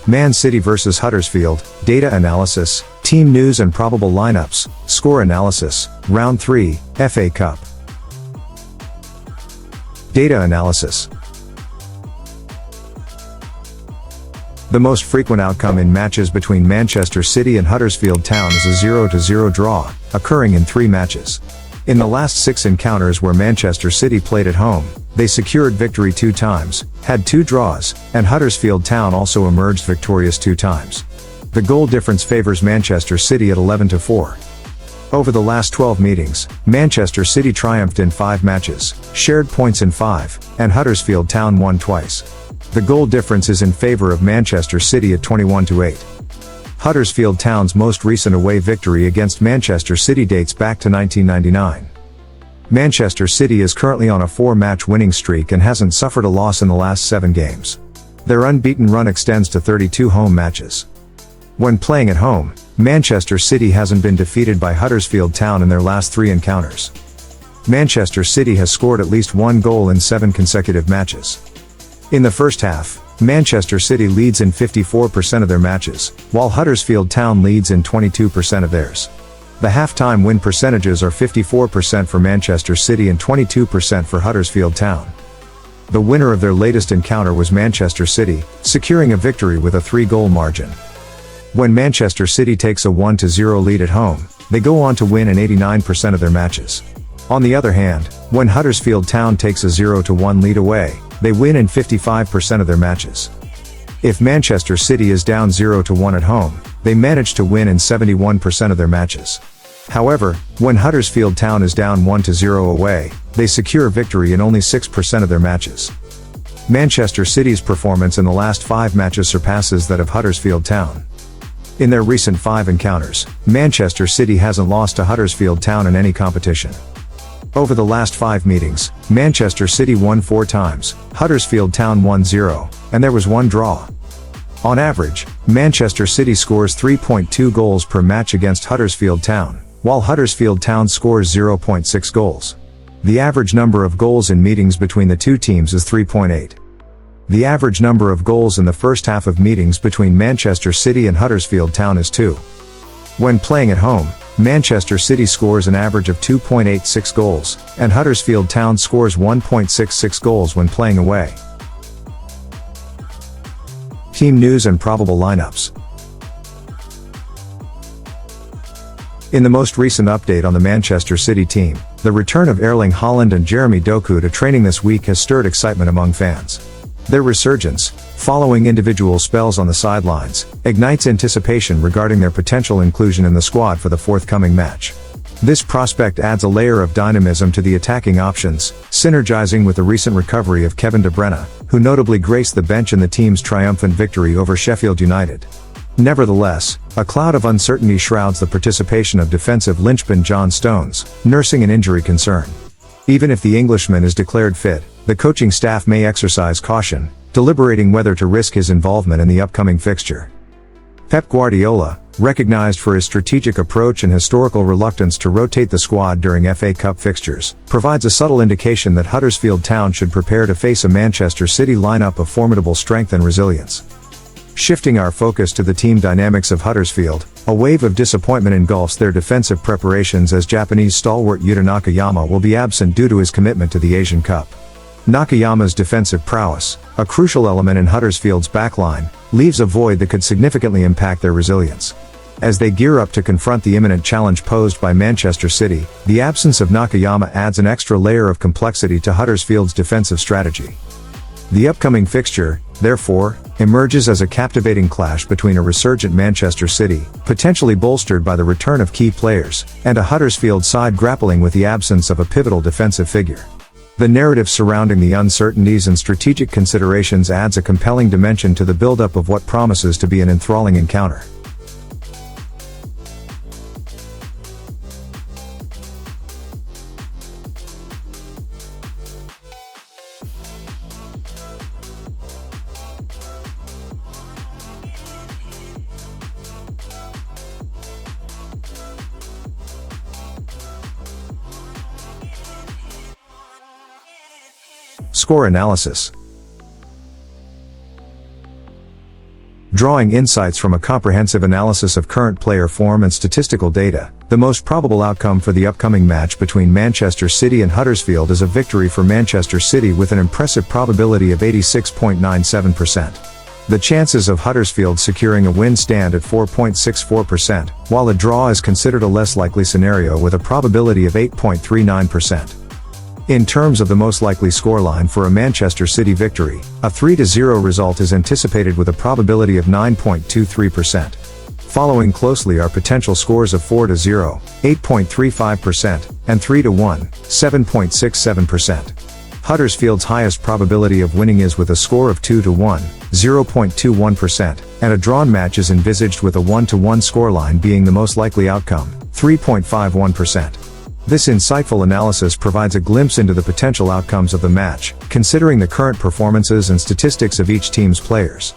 Man City vs Huddersfield, data analysis, team news and probable lineups, score analysis, round 3, FA Cup. Data analysis. The most frequent outcome in matches between Manchester City and Huddersfield Town is a 0-0 draw, occurring in 3 matches. In the last 6 encounters where Manchester City played at home, they secured victory 2 times, had 2 draws, and Huddersfield Town also emerged victorious 2 times. The goal difference favors Manchester City at 11-4. Over the last 12 meetings, Manchester City triumphed in 5 matches, shared points in 5, and Huddersfield Town won twice. The goal difference is in favor of Manchester City at 21-8. Huddersfield Town's most recent away victory against Manchester City dates back to 1999. Manchester City is currently on a 4-match winning streak and hasn't suffered a loss in the last 7 games. Their unbeaten run extends to 32 home matches. When playing at home, Manchester City hasn't been defeated by Huddersfield Town in their last 3 encounters. Manchester City has scored at least 1 goal in 7 consecutive matches. In the first half, Manchester City leads in 54% of their matches, while Huddersfield Town leads in 22% of theirs. The halftime win percentages are 54% for Manchester City and 22% for Huddersfield Town. The winner of their latest encounter was Manchester City, securing a victory with a 3-goal margin. When Manchester City takes a 1-0 lead at home, they go on to win in 89% of their matches. On the other hand, when Huddersfield Town takes a 0-1 lead away, they win in 55% of their matches. If Manchester City is down 0-1 at home, they manage to win in 71% of their matches. However, when Huddersfield Town is down 1-0 away, they secure victory in only 6% of their matches. Manchester City's performance in the last 5 matches surpasses that of Huddersfield Town. In their recent 5 encounters, Manchester City hasn't lost to Huddersfield Town in any competition. Over the last 5 meetings, Manchester City won 4 times, Huddersfield Town won 0, and there was 1 draw. On average, Manchester City scores 3.2 goals per match against Huddersfield Town, while Huddersfield Town scores 0.6 goals. The average number of goals in meetings between the 2 teams is 3.8. The average number of goals in the first half of meetings between Manchester City and Huddersfield Town is 2. When playing at home, Manchester City scores an average of 2.86 goals, and Huddersfield Town scores 1.66 goals when playing away. Team news and probable lineups. In the most recent update on the Manchester City team, the return of Erling Haaland and Jeremy Doku to training this week has stirred excitement among fans. Their resurgence, following individual spells on the sidelines, ignites anticipation regarding their potential inclusion in the squad for the forthcoming match. This prospect adds a layer of dynamism to the attacking options, synergizing with the recent recovery of Kevin De Bruyne, who notably graced the bench in the team's triumphant victory over Sheffield United. Nevertheless, a cloud of uncertainty shrouds the participation of defensive linchpin John Stones, nursing an injury concern. Even if the Englishman is declared fit, the coaching staff may exercise caution, deliberating whether to risk his involvement in the upcoming fixture. Pep Guardiola, recognized for his strategic approach and historical reluctance to rotate the squad during FA Cup fixtures, provides a subtle indication that Huddersfield Town should prepare to face a Manchester City lineup of formidable strength and resilience. Shifting our focus to the team dynamics of Huddersfield, a wave of disappointment engulfs their defensive preparations as Japanese stalwart Yuta Nakayama will be absent due to his commitment to the Asian Cup. Nakayama's defensive prowess, a crucial element in Huddersfield's backline, leaves a void that could significantly impact their resilience. As they gear up to confront the imminent challenge posed by Manchester City, the absence of Nakayama adds an extra layer of complexity to Huddersfield's defensive strategy. The upcoming fixture, therefore, emerges as a captivating clash between a resurgent Manchester City, potentially bolstered by the return of key players, and a Huddersfield side grappling with the absence of a pivotal defensive figure. The narrative surrounding the uncertainties and strategic considerations adds a compelling dimension to the build-up of what promises to be an enthralling encounter. Score analysis. Drawing insights from a comprehensive analysis of current player form and statistical data, the most probable outcome for the upcoming match between Manchester City and Huddersfield is a victory for Manchester City with an impressive probability of 86.97%. The chances of Huddersfield securing a win stand at 4.64%, while a draw is considered a less likely scenario with a probability of 8.39%. In terms of the most likely scoreline for a Manchester City victory, a 3-0 result is anticipated with a probability of 9.23%. Following closely are potential scores of 4-0, 8.35%, and 3-1, 7.67%. Huddersfield's highest probability of winning is with a score of 2-1, 0.21%, and a drawn match is envisaged with a 1-1 scoreline being the most likely outcome, 3.51%. This insightful analysis provides a glimpse into the potential outcomes of the match, considering the current performances and statistics of each team's players.